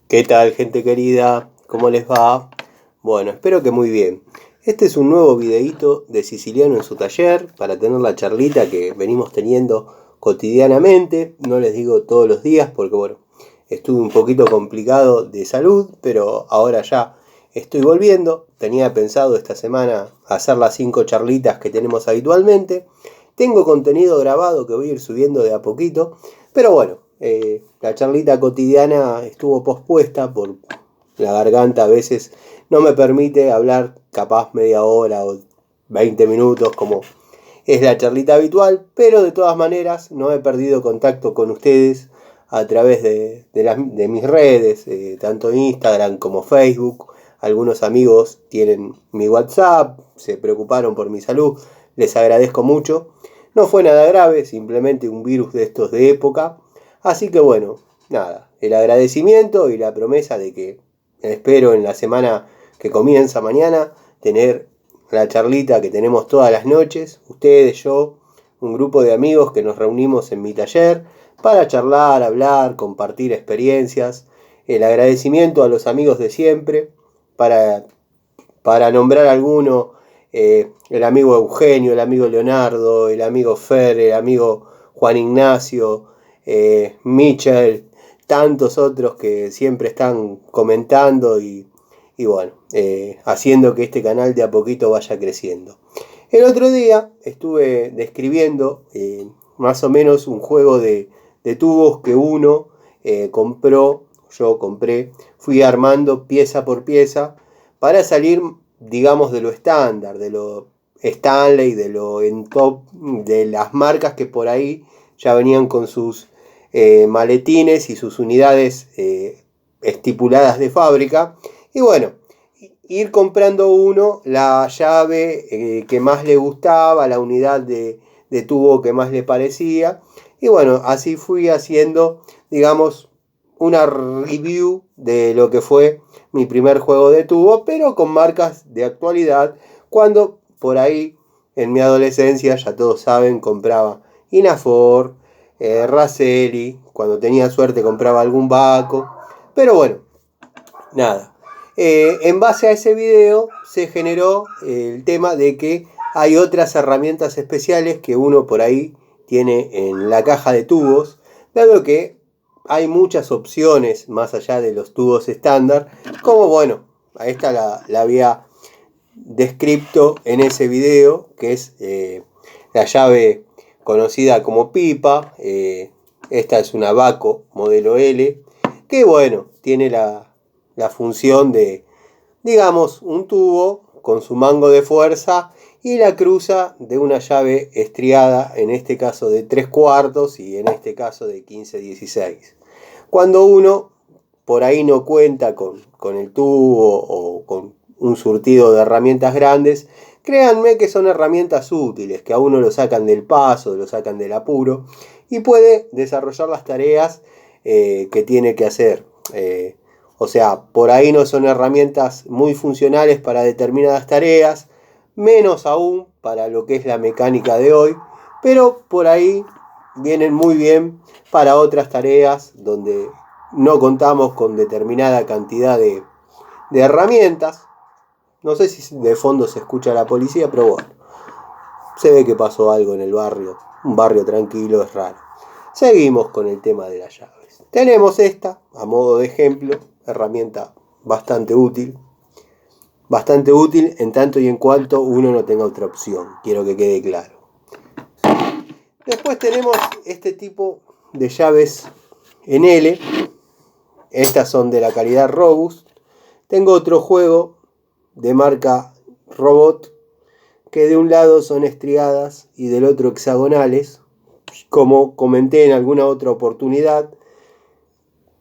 ¿Qué tal, gente querida? ¿Cómo les va? Bueno, espero que muy bien. Este es un nuevo videíto de Siciliano en su taller para tener la charlita que venimos teniendo cotidianamente. No les digo todos los días porque, bueno, estuve un poquito complicado de salud, pero ahora ya estoy volviendo. Tenía pensado esta semana hacer las 5 charlitas que tenemos habitualmente. Tengo contenido grabado que voy a ir subiendo de a poquito, pero bueno, la charlita cotidiana estuvo pospuesta por la garganta. A veces no me permite hablar capaz media hora o 20 minutos como es la charlita habitual, pero de todas maneras no he perdido contacto con ustedes a través de mis redes, tanto Instagram como Facebook. Algunos amigos tienen mi WhatsApp, se preocuparon por mi salud, les agradezco mucho. No fue nada grave, simplemente un virus de estos de época. Así que bueno, nada, el agradecimiento y la promesa de que espero en la semana que comienza mañana tener la charlita que tenemos todas las noches, ustedes, yo, un grupo de amigos que nos reunimos en mi taller para charlar, hablar, compartir experiencias, el agradecimiento a los amigos de siempre, para, para nombrar alguno, el amigo Eugenio, el amigo Leonardo, el amigo Fer, el amigo Juan Ignacio, Michel, tantos otros que siempre están comentando y bueno, haciendo que este canal de a poquito vaya creciendo. El otro día estuve describiendo más o menos un juego de tubos que uno yo compré, fui armando pieza por pieza para salir, digamos, de lo estándar, de lo Stanley, de lo en top, de las marcas que por ahí ya venían con sus maletines y sus unidades estipuladas de fábrica. Y bueno, ir comprando uno la llave que más le gustaba, la unidad de tubo que más le parecía. Y bueno, así fui haciendo, digamos, una review de lo que fue mi primer juego de tubo, pero con marcas de actualidad, cuando por ahí en mi adolescencia, ya todos saben, compraba Inafor, Raselli, cuando tenía suerte compraba algún Baco, pero bueno, nada. En base a ese video se generó el tema de que hay otras herramientas especiales que uno por ahí tiene en la caja de tubos, dado que hay muchas opciones más allá de los tubos estándar, como bueno, a esta la había descrito en ese video, que es la llave conocida como pipa. Esta es una Baco modelo L, que bueno, tiene la función de, digamos, un tubo con su mango de fuerza y la cruza de una llave estriada, en este caso de 3/4 y en este caso de 15-16. Cuando uno por ahí no cuenta con el tubo o con un surtido de herramientas grandes, créanme que son herramientas útiles, que a uno lo sacan del paso, lo sacan del apuro y puede desarrollar las tareas que tiene que hacer. O sea, por ahí no son herramientas muy funcionales para determinadas tareas, menos aún para lo que es la mecánica de hoy, pero por ahí vienen muy bien para otras tareas donde no contamos con determinada cantidad de herramientas. No sé si de fondo se escucha la policía, pero bueno, se ve que pasó algo en el barrio. Un barrio tranquilo, es raro. Seguimos con el tema de las llaves. Tenemos esta, a modo de ejemplo, herramienta bastante útil. Bastante útil en tanto y en cuanto uno no tenga otra opción. Quiero que quede claro. Después tenemos este tipo de llaves en L. Estas son de la calidad Robust. Tengo otro juego de marca Robot, que de un lado son estriadas y del otro hexagonales. Como comenté en alguna otra oportunidad,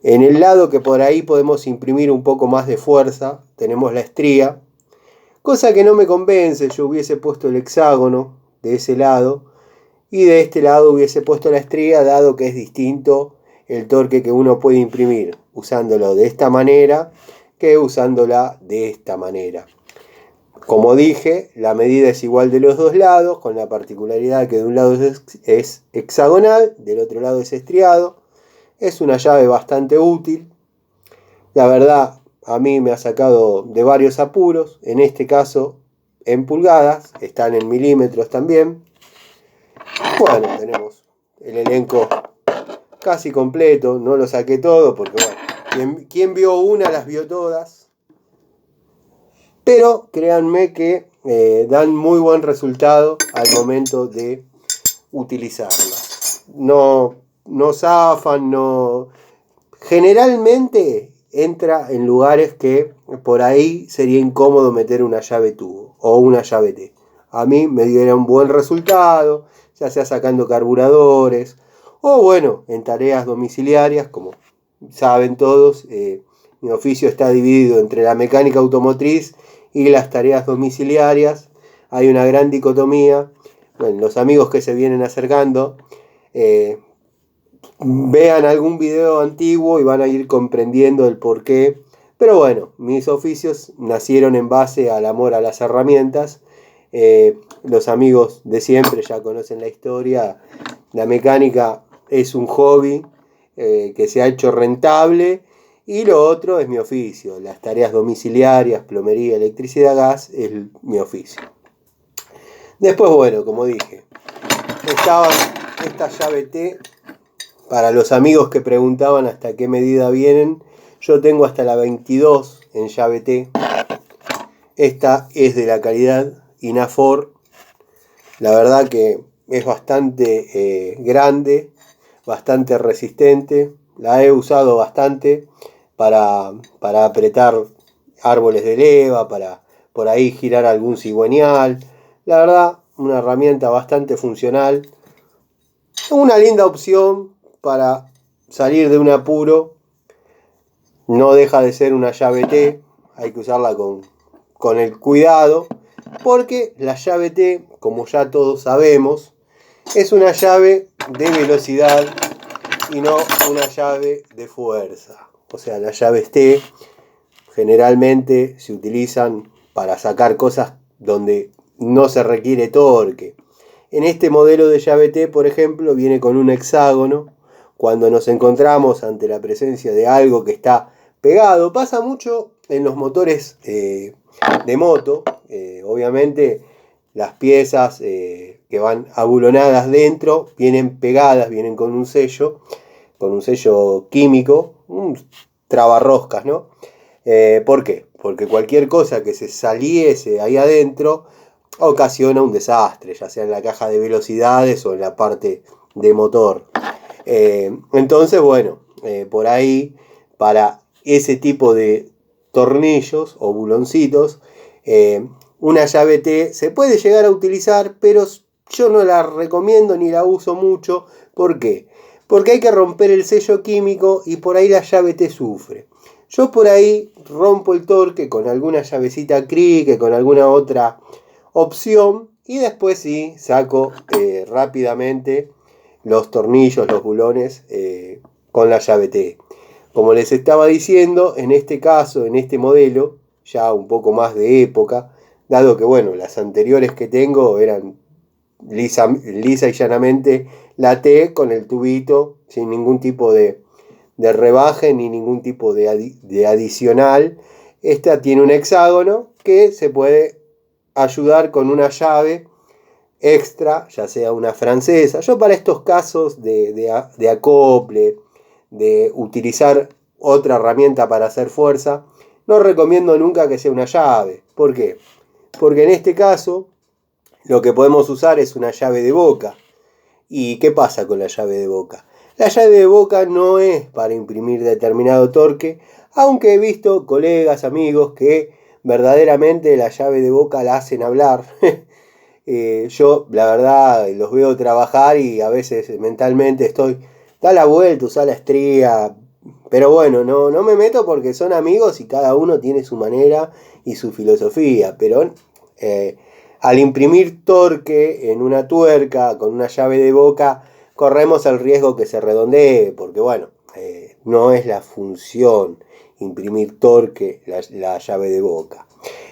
en el lado que por ahí podemos imprimir un poco más de fuerza, tenemos la estría, cosa que no me convence. Yo hubiese puesto el hexágono de ese lado y de este lado hubiese puesto la estría, dado que es distinto el torque que uno puede imprimir usándolo de esta manera que usándola de esta manera. Como dije, la medida es igual de los dos lados, con la particularidad que de un lado es hexagonal, del otro lado es estriado. Es una llave bastante útil. La verdad, a mí me ha sacado de varios apuros, en este caso en pulgadas, están en milímetros también. Bueno, tenemos el elenco casi completo, no lo saqué todo porque bueno, quien vio una las vio todas. Pero créanme que dan muy buen resultado al momento de utilizarlas. No zafan, no. Generalmente entra en lugares que por ahí sería incómodo meter una llave tubo o una llave T. A mí me diera un buen resultado, ya sea sacando carburadores o bueno, en tareas domiciliarias, como saben todos, mi oficio está dividido entre la mecánica automotriz y las tareas domiciliarias. Hay una gran dicotomía. Bueno, los amigos que se vienen acercando, vean algún video antiguo y van a ir comprendiendo el porqué. Pero bueno, mis oficios nacieron en base al amor a las herramientas. Los amigos de siempre ya conocen la historia. La mecánica es un hobby que se ha hecho rentable, y lo otro es mi oficio. Las tareas domiciliarias, plomería, electricidad, gas, es mi oficio. Después, bueno, como dije, estaban esta llave T. Para los amigos que preguntaban hasta qué medida vienen, yo tengo hasta la 22 en llave T. Esta es de la calidad Inafor. La verdad que es bastante grande, bastante resistente. La he usado bastante para apretar árboles de leva, para por ahí girar algún cigüeñal. La verdad, una herramienta bastante funcional. Una linda opción para salir de un apuro. No deja de ser una llave T. Hay que usarla con el cuidado, porque la llave T, como ya todos sabemos, es una llave de velocidad y no una llave de fuerza. O sea, las llaves T generalmente se utilizan para sacar cosas donde no se requiere torque. En este modelo de llave T, por ejemplo, viene con un hexágono. Cuando nos encontramos ante la presencia de algo que está pegado, pasa mucho en los motores de moto. Obviamente las piezas que van abulonadas dentro vienen pegadas, vienen con un sello químico, un trabarroscas, ¿no? ¿Por qué? Porque cualquier cosa que se saliese ahí adentro ocasiona un desastre, ya sea en la caja de velocidades o en la parte de motor. Entonces, bueno, por ahí, para ese tipo de tornillos o buloncitos, una llave T se puede llegar a utilizar, pero yo no la recomiendo ni la uso mucho. ¿Por qué? Porque hay que romper el sello químico y por ahí la llave T sufre. Yo por ahí rompo el torque con alguna llavecita Crick, con alguna otra opción, y después sí saco rápidamente los tornillos, los bulones con la llave T. Como les estaba diciendo, en este caso, en este modelo, ya un poco más de época, dado que bueno, las anteriores que tengo eran lisa y llanamente la T con el tubito, sin ningún tipo de rebaje ni ningún tipo de adicional. Esta tiene un hexágono que se puede ayudar con una llave extra, ya sea una francesa. Yo para estos casos de acople, de utilizar otra herramienta para hacer fuerza, no recomiendo nunca que sea una llave. ¿Por qué? Porque en este caso lo que podemos usar es una llave de boca. ¿Y qué pasa con la llave de boca? La llave de boca no es para imprimir determinado torque, aunque he visto colegas, amigos que verdaderamente la llave de boca la hacen hablar. Yo la verdad los veo trabajar y a veces mentalmente estoy, da la vuelta, usa la estría, pero bueno, no me meto porque son amigos y cada uno tiene su manera y su filosofía. Pero al imprimir torque en una tuerca con una llave de boca, corremos el riesgo que se redondee, porque bueno, no es la función imprimir torque la llave de boca.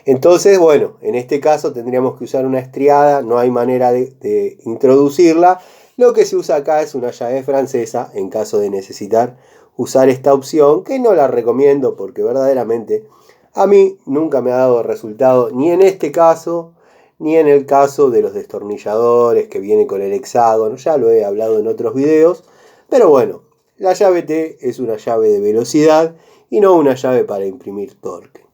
Entonces, bueno, en este caso tendríamos que usar una estriada, no hay manera de introducirla. Lo que se usa acá es una llave francesa en caso de necesitar usar esta opción, que no la recomiendo porque verdaderamente a mí nunca me ha dado resultado, ni en este caso, ni en el caso de los destornilladores que viene con el hexágono. Ya lo he hablado en otros videos, pero bueno, la llave T es una llave de velocidad y no una llave para imprimir torque.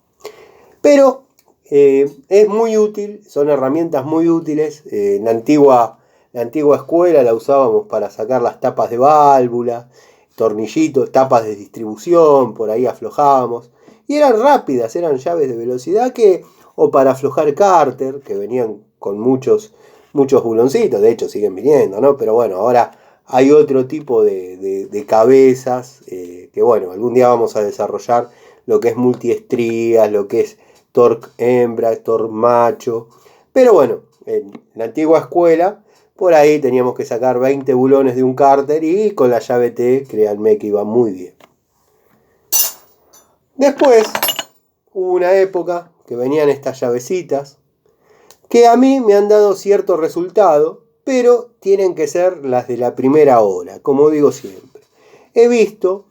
Pero es muy útil, son herramientas muy útiles. La antigua escuela la usábamos para sacar las tapas de válvula, tornillitos, tapas de distribución, por ahí aflojábamos. Y eran rápidas, eran llaves de velocidad o para aflojar cárter, que venían con muchos buloncitos, de hecho siguen viniendo, ¿no? Pero bueno, ahora hay otro tipo de cabezas, que bueno, algún día vamos a desarrollar lo que es multiestrías, lo que es torque hembra, torque macho. Pero bueno, en la antigua escuela, por ahí teníamos que sacar 20 bulones de un cárter y con la llave T, créanme que iba muy bien. Después hubo una época que venían estas llavecitas que a mí me han dado cierto resultado, pero tienen que ser las de la primera hora, como digo siempre. He visto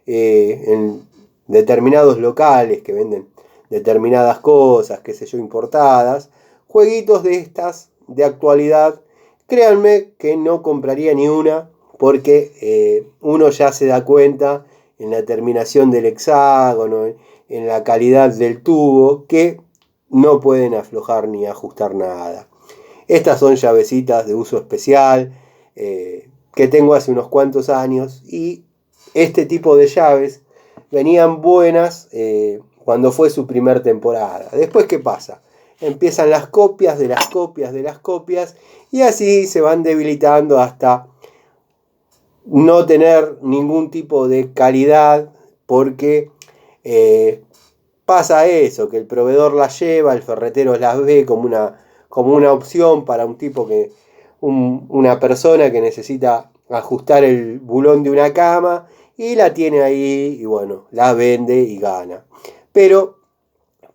en determinados locales que venden determinadas cosas, qué sé yo, importadas, jueguitos de estas de actualidad. Créanme que no compraría ni una, porque uno ya se da cuenta en la terminación del hexágono, en la calidad del tubo, que no pueden aflojar ni ajustar nada. Estas son llavecitas de uso especial, que tengo hace unos cuantos años, y este tipo de llaves venían buenas cuando fue su primer temporada. Después, ¿qué pasa? Empiezan las copias de las copias de las copias, y así se van debilitando hasta no tener ningún tipo de calidad, porque pasa eso, que el proveedor las lleva, el ferretero las ve como una opción para un tipo una persona que necesita ajustar el bulón de una cama, y la tiene ahí y bueno, la vende y gana. Pero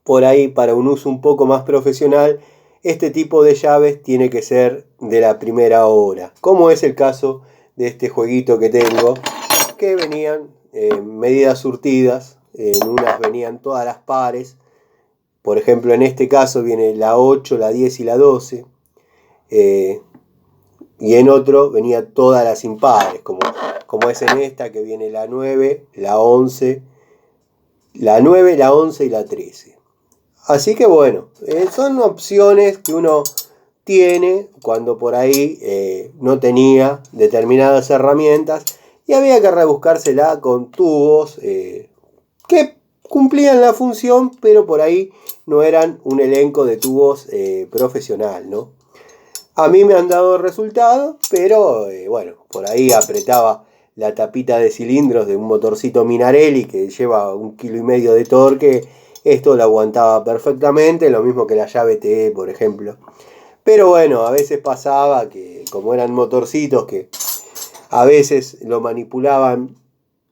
por ahí, para un uso un poco más profesional, este tipo de llaves tiene que ser de la primera hora, como es el caso de este jueguito que tengo, que venían medidas surtidas. En unas venían todas las pares, por ejemplo en este caso viene la 8, la 10 y la 12, y en otro venía todas las impares, como es en esta, que viene la 9, la 11, la 9, la 11 y la 13. Así que bueno, son opciones que uno tiene cuando por ahí no tenía determinadas herramientas y había que rebuscársela con tubos que cumplían la función, pero por ahí no eran un elenco de tubos profesional, ¿no? A mí me han dado resultados, pero bueno, por ahí apretaba la tapita de cilindros de un motorcito Minarelli que lleva 1,5 kilos de torque. Esto lo aguantaba perfectamente, lo mismo que la llave T, por ejemplo. Pero bueno, a veces pasaba que, como eran motorcitos que a veces lo manipulaban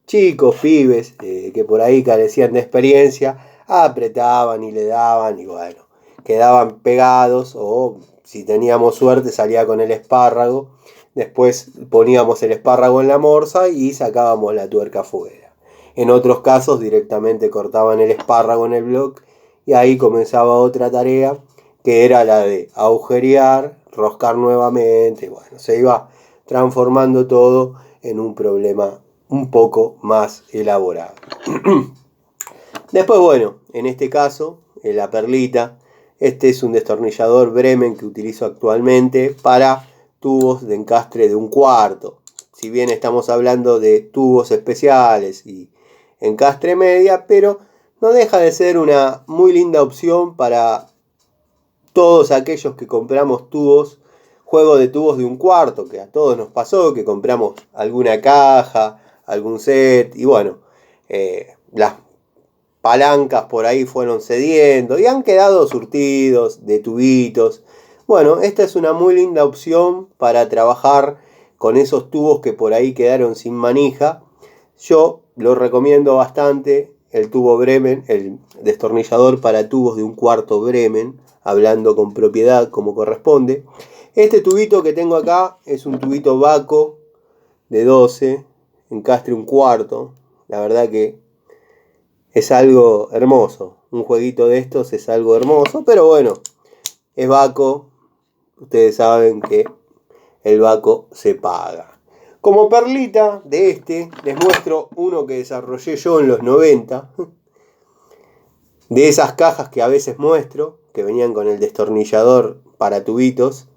chicos, pibes, que por ahí carecían de experiencia, apretaban y le daban y bueno, quedaban pegados, o si teníamos suerte salía con el espárrago. Después poníamos el espárrago en la morsa y sacábamos la tuerca afuera. En otros casos directamente cortaban el espárrago en el bloque y ahí comenzaba otra tarea, que era la de agujerear, roscar nuevamente. Bueno, se iba transformando todo en un problema un poco más elaborado. Después, bueno, en este caso, la perlita, este es un destornillador Bremen que utilizo actualmente para tubos de encastre de 1/4. Si bien estamos hablando de tubos especiales y encastre media, pero no deja de ser una muy linda opción para todos aquellos que compramos juego de tubos de 1/4, que a todos nos pasó, que compramos alguna caja, algún set, y bueno, las palancas por ahí fueron cediendo y han quedado surtidos de tubitos. Bueno, esta es una muy linda opción para trabajar con esos tubos que por ahí quedaron sin manija. Yo lo recomiendo bastante, el tubo Bremen, el destornillador para tubos de 1/4 Bremen, hablando con propiedad como corresponde. Este tubito que tengo acá es un tubito Baco de 12, encastre 1/4. La verdad que es algo hermoso. Un jueguito de estos es algo hermoso, pero bueno, es Baco. Ustedes saben que el Baco se paga. Como perlita de este, les muestro uno que desarrollé yo en los 90. De esas cajas que a veces muestro, que venían con el destornillador para tubitos.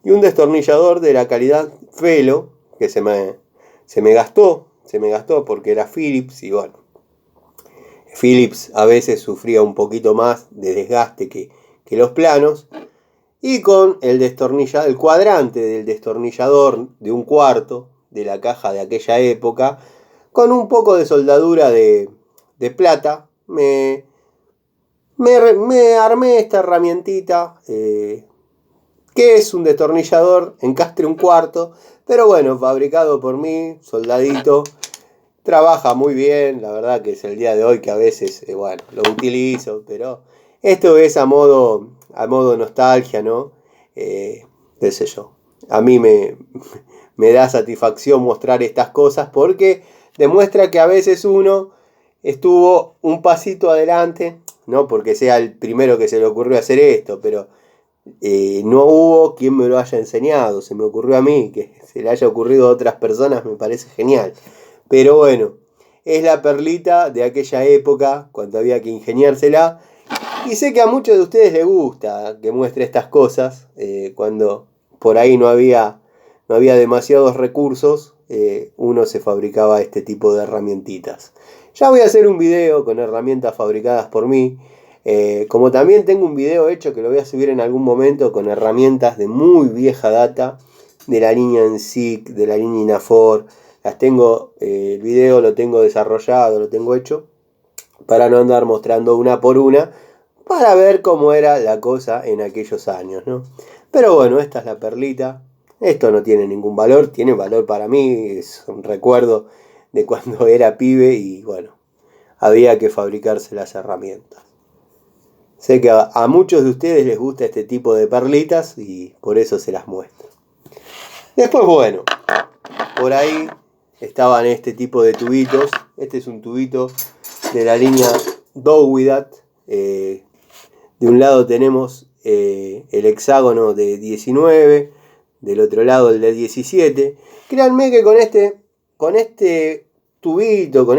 Y un destornillador de la calidad Felo, que se me gastó porque era Philips. Y bueno, Philips a veces sufría un poquito más de desgaste que los planos. Y con el cuadrante del destornillador de 1/4 de la caja de aquella época, con un poco de soldadura de plata, me armé esta herramientita, que es un destornillador encastre 1/4, pero bueno, fabricado por mí, soldadito. Trabaja muy bien, la verdad que es el día de hoy que a veces, bueno, lo utilizo, pero esto es a modo nostalgia, ¿no? Qué sé yo. A mí me da satisfacción mostrar estas cosas porque demuestra que a veces uno estuvo un pasito adelante, no porque sea el primero que se le ocurrió hacer esto, pero no hubo quien me lo haya enseñado, se me ocurrió a mí, que se le haya ocurrido a otras personas me parece genial. Pero bueno, es la perlita de aquella época, cuando había que ingeniársela. Y sé que a muchos de ustedes les gusta que muestre estas cosas, cuando por ahí no había demasiados recursos, uno se fabricaba este tipo de herramientitas. Ya voy a hacer un video con herramientas fabricadas por mí, como también tengo un video hecho que lo voy a subir en algún momento con herramientas de muy vieja data, de la línea NSIC, de la línea Inafor. Las tengo, el video lo tengo desarrollado, lo tengo hecho, para no andar mostrando una por una, para ver cómo era la cosa en aquellos años, ¿no? Pero bueno, esta es la perlita. Esto no tiene ningún valor, tiene valor para mí, es un recuerdo de cuando era pibe y bueno, había que fabricarse las herramientas. Sé que a muchos de ustedes les gusta este tipo de perlitas y por eso se las muestro. Después, bueno, por ahí estaban este tipo de tubitos. Este es un tubito de la línea Dowidat. De un lado tenemos el hexágono de 19, del otro lado el de 17. Créanme que con este tubito, con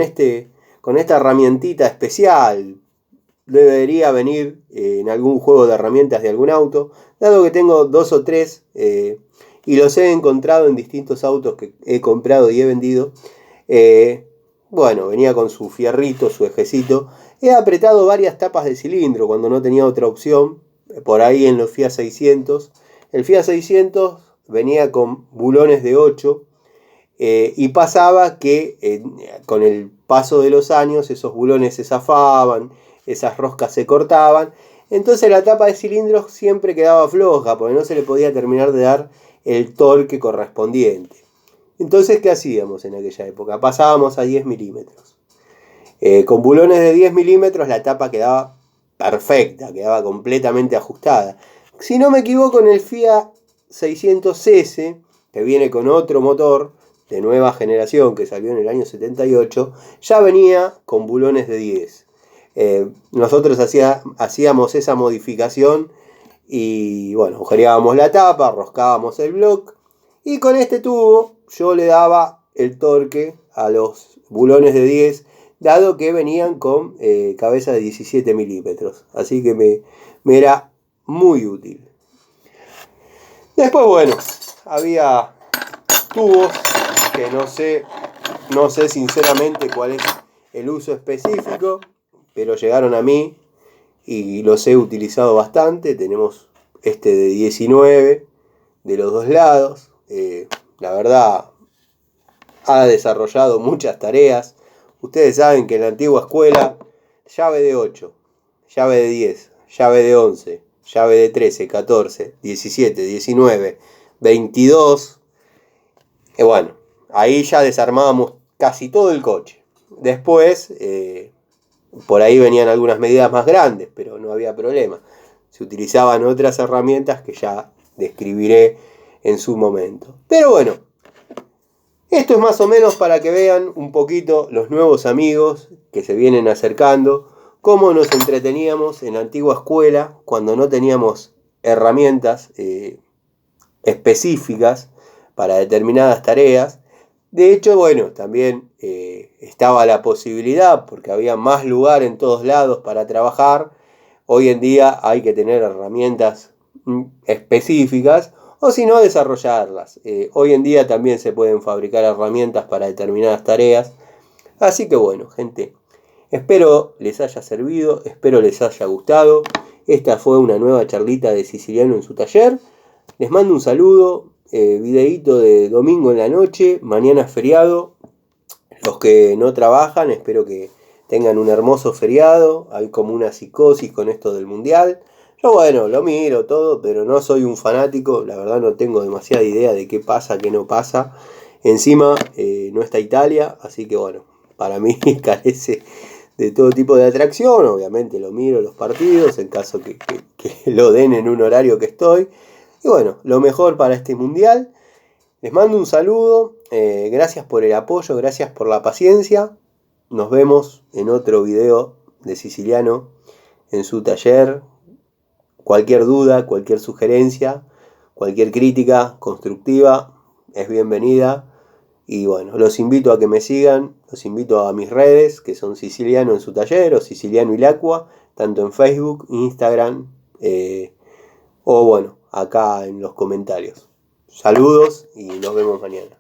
esta herramientita especial, debería venir en algún juego de herramientas de algún auto, dado que tengo 2 o 3 y los he encontrado en distintos autos que he comprado y he vendido. Bueno, venía con su fierrito, su ejecito. He apretado varias tapas de cilindro cuando no tenía otra opción, por ahí en los Fiat 600. El Fiat 600 venía con bulones de 8, y pasaba que con el paso de los años esos bulones se zafaban, esas roscas se cortaban, entonces la tapa de cilindros siempre quedaba floja porque no se le podía terminar de dar el torque correspondiente. Entonces, ¿qué hacíamos en aquella época? Pasábamos a 10 milímetros. Con bulones de 10 milímetros la tapa quedaba perfecta, quedaba completamente ajustada. Si no me equivoco, en el Fiat 600S, que viene con otro motor de nueva generación que salió en el año 78, ya venía con bulones de 10. Nosotros hacíamos esa modificación y bueno, agujereábamos la tapa, roscábamos el block y con este tubo yo le daba el torque a los bulones de 10, dado que venían con cabeza de 17 milímetros. Así que me era muy útil. Después, bueno, había tubos que no sé sinceramente cuál es el uso específico, pero llegaron a mí y los he utilizado bastante. Tenemos este de 19 de los dos lados. La verdad, ha desarrollado muchas tareas. Ustedes saben que en la antigua escuela, llave de 8, llave de 10, llave de 11, llave de 13, 14, 17, 19, 22. Bueno, ahí ya desarmábamos casi todo el coche. Después, por ahí venían algunas medidas más grandes, pero no había problema. Se utilizaban otras herramientas que ya describiré en su momento. Pero bueno, Esto es más o menos para que vean un poquito los nuevos amigos que se vienen acercando, cómo nos entreteníamos en la antigua escuela cuando no teníamos herramientas específicas para determinadas tareas. De hecho, bueno, también estaba la posibilidad, porque había más lugar en todos lados para trabajar. Hoy en día hay que tener herramientas específicas, o si no, desarrollarlas. Hoy en día también se pueden fabricar herramientas para determinadas tareas. Así que bueno, gente, espero les haya servido, espero les haya gustado. Esta fue una nueva charlita de Siciliano en su taller. Les mando un saludo, videíto de domingo en la noche, mañana es feriado. Los que no trabajan, espero que tengan un hermoso feriado. Hay como una psicosis con esto del mundial. Yo bueno, lo miro todo, pero no soy un fanático. La verdad no tengo demasiada idea de qué pasa, qué no pasa. Encima no está Italia, así que bueno, para mí carece de todo tipo de atracción. Obviamente lo miro los partidos, en caso que lo den en un horario que estoy. Y bueno, lo mejor para este mundial. Les mando un saludo, gracias por el apoyo, gracias por la paciencia. Nos vemos en otro video de Siciliano en su taller. Cualquier duda, cualquier sugerencia, cualquier crítica constructiva es bienvenida. Y bueno, los invito a que me sigan, los invito a mis redes, que son Siciliano en su taller o Siciliano Ilacqua, tanto en Facebook, Instagram, o bueno, acá en los comentarios. Saludos y nos vemos mañana.